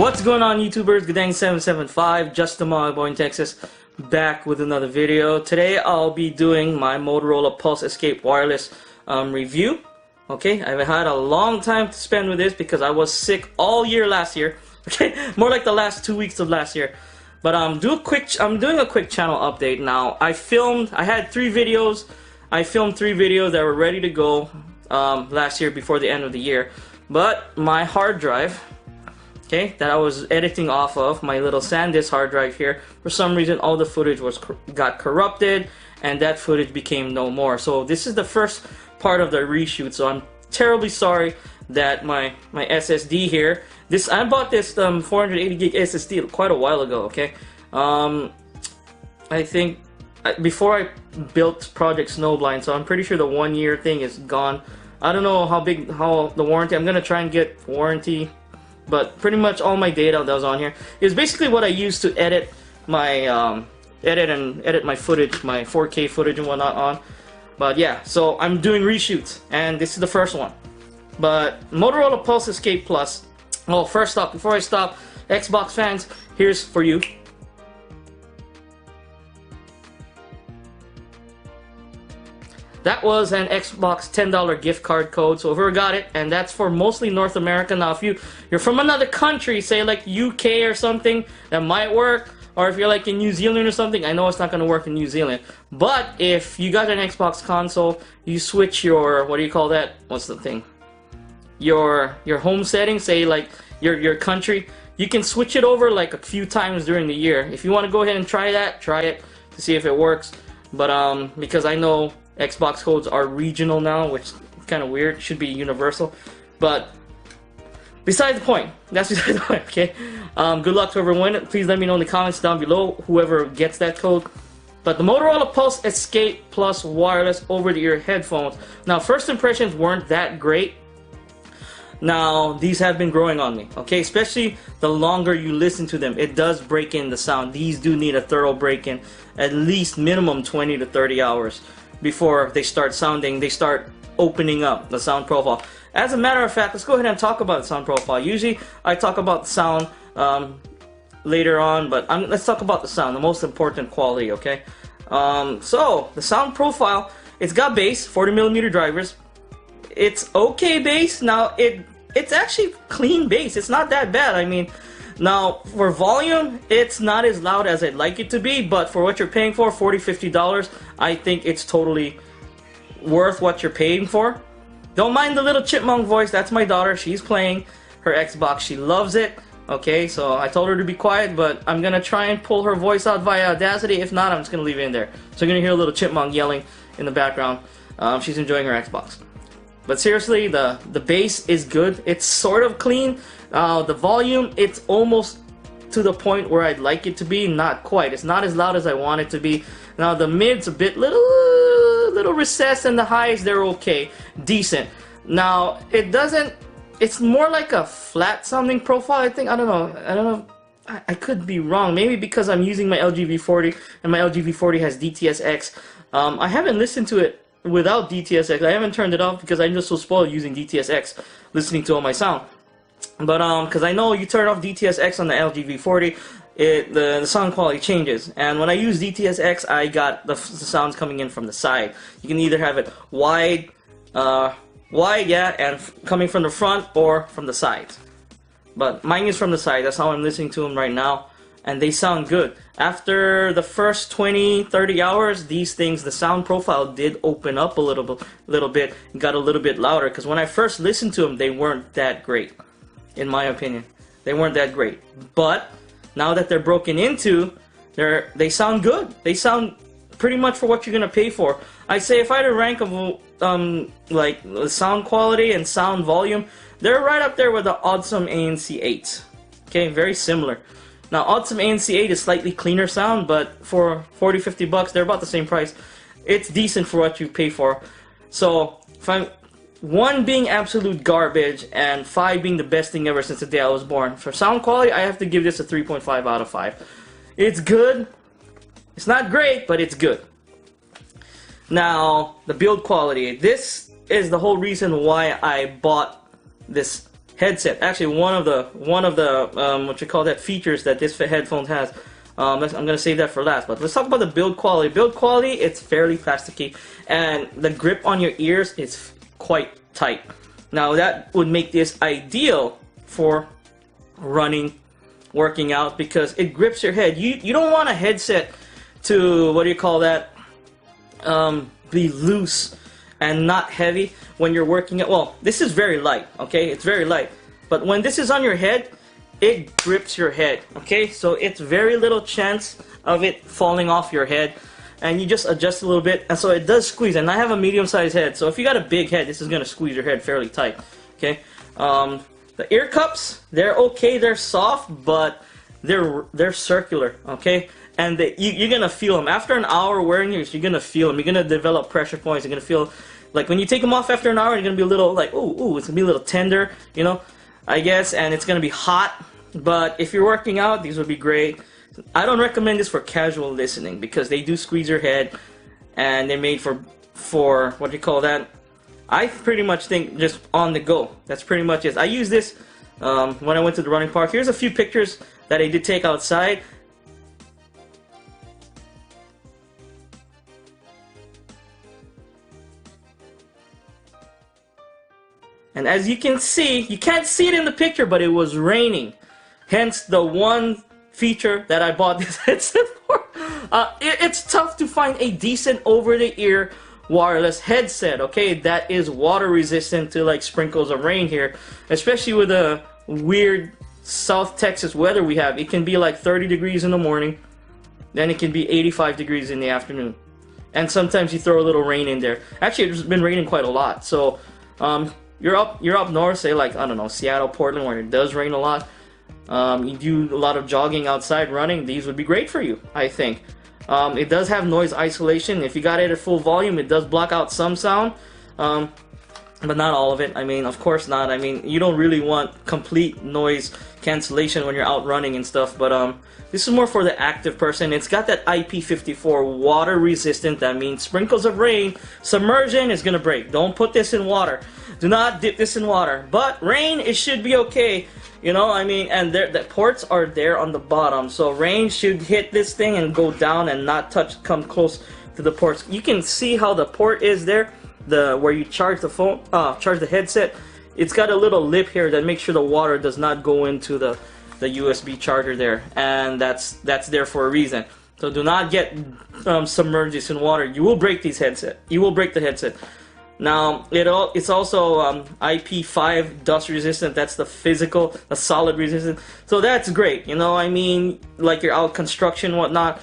What's going on, YouTubers? Guddang 775, just a my boy in Texas, back with another video. Today I'll be doing my Motorola Pulse Escape wireless review. Okay, I've had a long time to spend with this because I was sick all year last year. Okay, more like the last 2 weeks of last year. But I'm doing a quick channel update now. I had 3 videos. I filmed 3 videos that were ready to go last year before the end of the year. But my hard drive, okay, that I was editing off of, my little SanDisk hard drive here, for some reason all the footage got corrupted and that footage became no more. So this is the first part of the reshoot, so I'm terribly sorry that my SSD here, I bought this 480 gig SSD quite a while ago, okay? I think before I built Project Snowblind, so I'm pretty sure the 1 year thing is gone. I don't know how the warranty, I'm gonna try and get warranty, but pretty much all my data that was on here is basically what I used to edit my edit my footage, my 4K footage and whatnot on. But yeah, so I'm doing reshoots, and this is the first one. But Motorola Pulse Escape Plus. Well, first off, before I stop, Xbox fans, here's for you. That was an Xbox $10 gift card code, so whoever got it, and that's for mostly North America. Now, if you're from another country, say like UK or something, that might work. Or if you're like in New Zealand or something, I know it's not going to work in New Zealand. But if you got an Xbox console, you switch your, what do you call that? What's the thing? Your home settings, say like your country, you can switch it over like a few times during the year. If you want to go ahead and try that, try it to see if it works. But because I know Xbox codes are regional now, which is kind of weird. It should be universal. But besides the point, that's beside the point, okay? Good luck to whoever wins. Please let me know in the comments down below, whoever gets that code. But the Motorola Pulse Escape Plus wireless over-the-ear headphones. Now, first impressions weren't that great. Now, these have been growing on me, okay? Especially the longer you listen to them, it does break in the sound. These do need a thorough break-in, at least minimum 20 to 30 hours before they start opening up the sound profile. As a matter of fact, let's go ahead and talk about the sound profile. Usually, I talk about the sound later on, but let's talk about the sound, the most important quality, okay? So, the sound profile, it's got bass, 40mm drivers. It's okay bass. Now, it's actually clean bass. It's not that bad. I mean, now, for volume, it's not as loud as I'd like it to be, but for what you're paying for, $40–50, I think it's totally worth what you're paying for. Don't mind the little chipmunk voice. That's my daughter. She's playing her Xbox. She loves it. Okay, so I told her to be quiet, but I'm going to try and pull her voice out via Audacity. If not, I'm just going to leave it in there. So you're going to hear a little chipmunk yelling in the background. She's enjoying her Xbox. But seriously, the bass is good. It's sort of clean. The volume, it's almost to the point where I'd like it to be. Not quite. It's not as loud as I want it to be. Now the mid's a bit little recessed, and the highs, they're okay, decent. Now it's more like a flat sounding profile, I think. I don't know. I could be wrong. Maybe because I'm using my LG V40 and my LG V40 has DTS:X. I haven't listened to it without DTS:X. I haven't turned it off because I'm just so spoiled using DTS:X, listening to all my sound. But because I know you turn off DTS:X on the LG V40, the sound quality changes. And when I use DTS:X, I got the sounds coming in from the side. You can either have it wide, yeah, and coming from the front or from the sides. But mine is from the side. That's how I'm listening to them right now, and they sound good. After the first 20–30 hours, these things, the sound profile did open up a little bit, got a little bit louder. Because when I first listened to them, they weren't that great, in my opinion. They weren't that great. But now that they're broken into, they sound good. They sound pretty much for what you're gonna pay for. I'd say if I had to rank them like sound quality and sound volume, they're right up there with the Awesome ANC8. Okay, very similar. Now, Awesome ANC8 is slightly cleaner sound, but for $40–50, they're about the same price. It's decent for what you pay for. So, 1 being absolute garbage, and 5 being the best thing ever since the day I was born. For sound quality, I have to give this a 3.5 out of 5. It's good. It's not great, but it's good. Now, the build quality. This is the whole reason why I bought this headset. Actually, one of the what you call that features that this headphone has. I'm gonna save that for last. But let's talk about the build quality. Build quality, it's fairly plasticky, and the grip on your ears is quite tight. Now that would make this ideal for running, working out, because it grips your head. You don't want a headset to, what do you call that, be loose and not heavy when you're working out. Well, this is very light, okay? It's very light. But when this is on your head, it grips your head, okay? So it's very little chance of it falling off your head. And you just adjust a little bit, and so it does squeeze. And I have a medium-sized head, so if you got a big head, this is gonna squeeze your head fairly tight. Okay. The ear cups, they're okay. They're soft, but they're circular. Okay. And you're gonna feel them after an hour wearing yours. You're gonna feel them. You're gonna develop pressure points. You're gonna feel like when you take them off after an hour, you're gonna be a little like ooh, it's gonna be a little tender, you know, I guess, and it's gonna be hot. But if you're working out, these would be great. I don't recommend this for casual listening because they do squeeze your head, and they're made for what do you call that? I pretty much think just on the go. That's pretty much it. I use this when I went to the running park. Here's a few pictures that I did take outside. And as you can see, you can't see it in the picture, but it was raining. Hence the one feature that I bought this headset for. It's tough to find a decent over-the-ear wireless headset, okay, that is water resistant to like sprinkles of rain here, especially with the weird South Texas weather we have. It can be like 30 degrees in the morning, then it can be 85 degrees in the afternoon, and sometimes you throw a little rain in there. Actually, it's been raining quite a lot. So you're up north, say like, I don't know, Seattle, Portland, where it does rain a lot. You do a lot of jogging outside, running, these would be great for you, I think. It does have noise isolation. If you got it at full volume, it does block out some sound, but not all of it. I mean, of course not. I mean, you don't really want complete noise cancellation when you're out running and stuff, but this is more for the active person. It's got that IP54 water resistant. That means sprinkles of rain, submersion is gonna break. Don't put this in water. Do not dip this in water. But rain, it should be okay. You know, I mean, and the ports are there on the bottom, so rain should hit this thing and go down and not come close to the ports. You can see how the port is there, where you charge the phone, charge the headset. It's got a little lip here that makes sure the water does not go into the USB charger there, and that's there for a reason. So do not get submerged in water. You will break these headset. You will break the headset. Now, it's also IP5 dust resistant. That's the solid resistant. So that's great. You know, I mean, like you're out construction, whatnot.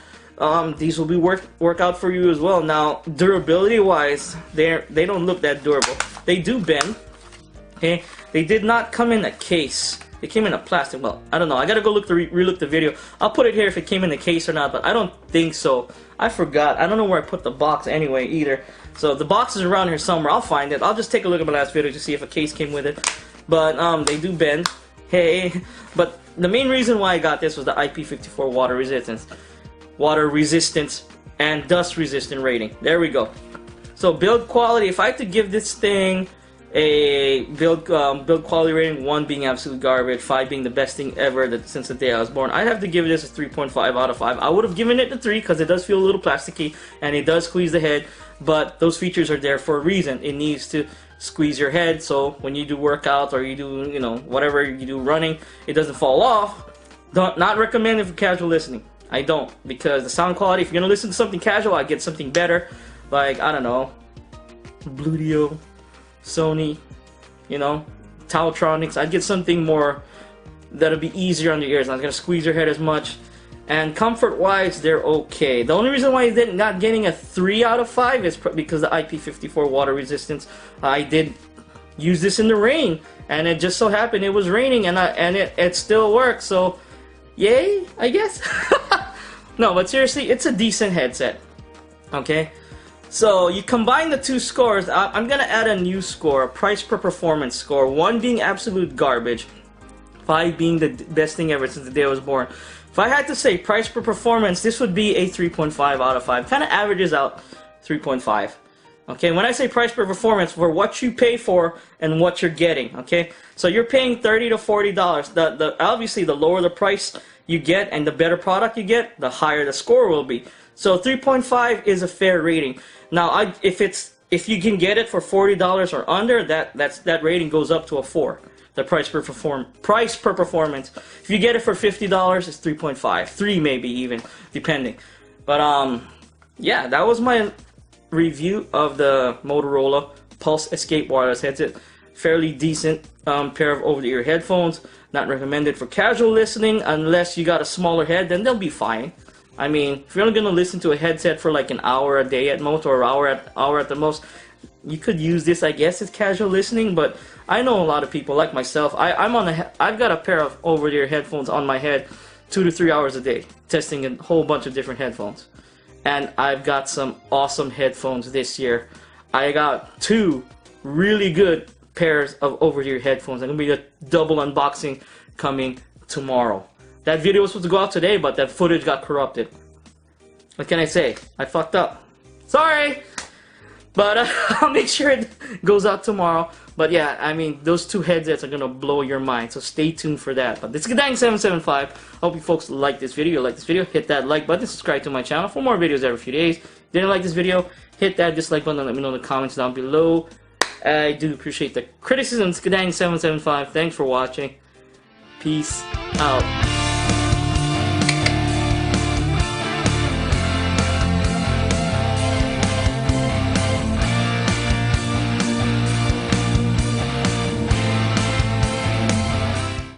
These will be work out for you as well. Now, durability wise, they don't look that durable. They do bend. Okay, they did not come in a case. They came in a plastic. Well, I don't know. I gotta go relook the video. I'll put it here if it came in the case or not, but I don't think so. I forgot. I don't know where I put the box anyway either. So the box is around here somewhere. I'll find it. I'll just take a look at my last video to see if a case came with it. But they do bend. Hey, but the main reason why I got this was the IP54 water resistance, and dust resistant rating. There we go. So build quality. If I had to give this thing a build quality rating, 1 being absolute garbage, 5 being the best thing ever since the day I was born, I'd have to give this a 3.5 out of 5. I would have given it a 3 because it does feel a little plasticky and it does squeeze the head, but those features are there for a reason. It needs to squeeze your head, so when you do workouts or you do, you know, whatever you do running, it doesn't fall off. Not recommended for casual listening. I don't, because the sound quality, if you're gonna listen to something casual, I get something better, like, I don't know, Bluetooth, Sony, you know, Tautronics. I'd get something more that'll be easier on the ears, not gonna squeeze your head as much. And comfort wise, they're okay. The only reason why they're not getting a 3 out of 5 is because the IP54 water resistance. I did use this in the rain, and it just so happened it was raining, and it still works, so yay, I guess. No, but seriously, it's a decent headset. Okay, so you combine the two scores. I'm gonna add a new score, a price per performance score. 1 being absolute garbage, 5 being the best thing ever since the day I was born. If I had to say price per performance, this would be a 3.5 out of 5. Kind of averages out 3.5. Okay, when I say price per performance, for what you pay for and what you're getting. Okay, so you're paying $30 to $40. Obviously the lower the price you get and the better product you get, the higher the score will be. So 3.5 is a fair rating. Now, if you can get it for $40 or under, that rating goes up to a 4. The price per performance. If you get it for $50, it's 3.5, 3 maybe even, depending. But yeah, that was my review of the Motorola Pulse Escape wireless headset. Fairly decent pair of over-the-ear headphones. Not recommended for casual listening unless you got a smaller head, then they'll be fine. I mean, if you're only gonna listen to a headset for like an hour a day at most, or an hour at the most, you could use this, I guess, as casual listening. But I know a lot of people like myself. I've got a pair of over-the-ear headphones on my head 2 to 3 hours a day, testing a whole bunch of different headphones. And I've got some awesome headphones this year. I got 2 really good pairs of over-ear headphones. I'm gonna be a double unboxing coming tomorrow. That video was supposed to go out today, but that footage got corrupted. What can I say? I fucked up. Sorry! But I'll make sure it goes out tomorrow. But yeah, I mean, those 2 headsets are gonna blow your mind, so stay tuned for that. But this is Guddang775. Hope you folks like this video. Hit that like button, subscribe to my channel for more videos every few days. Didn't like this video, hit that dislike button and let me know in the comments down below. I do appreciate the criticisms. Guddang775. Thanks for watching. Peace out.